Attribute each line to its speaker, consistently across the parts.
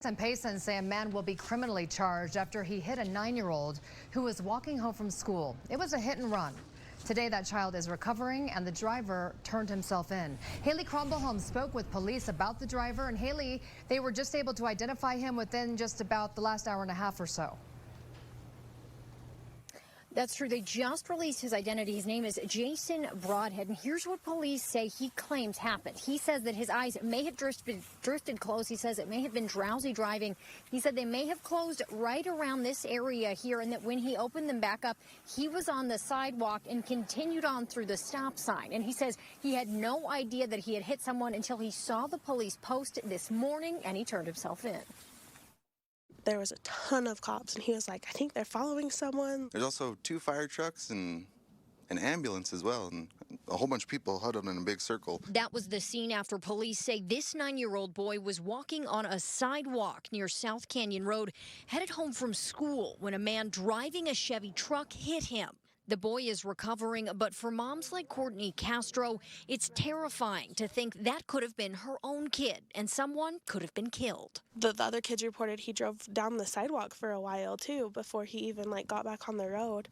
Speaker 1: And Payson say a man will be criminally charged after he hit a 9-year-old who was walking home from school. It was a hit and run. Today, that child is recovering and the driver turned himself in. Haley Crumblehome spoke with police about the driver, and Haley, they were just able to identify him within just about the last hour and a half or so.
Speaker 2: That's true. They just released his identity. His name is Jason Broadhead, and here's what police say he claims happened. He says that his eyes may have drifted close. He says it may have been drowsy driving. He said they may have closed right around this area here, and that when he opened them back up, he was on the sidewalk and continued on through the stop sign. And he says he had no idea that he had hit someone until he saw the police post this morning, and he turned himself in.
Speaker 3: There was a ton of cops, and he was like, I think they're following someone.
Speaker 4: There's also 2 fire trucks and an ambulance as well, and a whole bunch of people huddled in a big circle.
Speaker 2: That was the scene after police say this 9-year-old boy was walking on a sidewalk near South Canyon Road, headed home from school, when a man driving a Chevy truck hit him. The boy is recovering, but for moms like Courtney Castro, it's terrifying to think that could have been her own kid and someone could have been killed.
Speaker 3: The other kids reported he drove down the sidewalk for a while, too, before he even, got back on the road.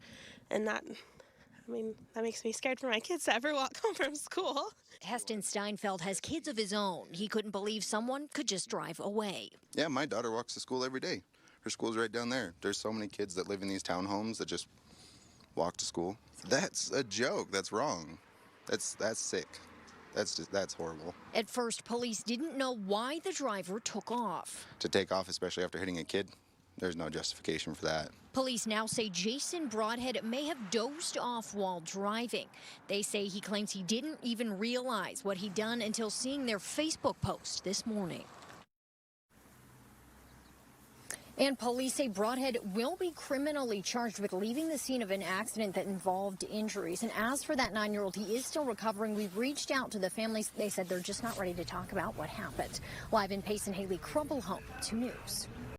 Speaker 3: And that makes me scared for my kids to ever walk home from school.
Speaker 2: Heston Steinfeld has kids of his own. He couldn't believe someone could just drive away.
Speaker 4: Yeah, my daughter walks to school every day. Her school's right down there. There's so many kids that live in these townhomes that just walk to school. That's a joke. That's wrong. That's sick. That's horrible.
Speaker 2: At first, police didn't know why the driver took off.
Speaker 4: To take off, especially after hitting a kid, there's no justification for that.
Speaker 2: Police now say Jason Broadhead may have dozed off while driving. They say he claims he didn't even realize what he'd done until seeing their Facebook post this morning. And police say Broadhead will be criminally charged with leaving the scene of an accident that involved injuries. And as for that 9-year-old, he is still recovering. We've reached out to the families. They said they're just not ready to talk about what happened. Live in Payson, Haley Crumblehome, 2 News.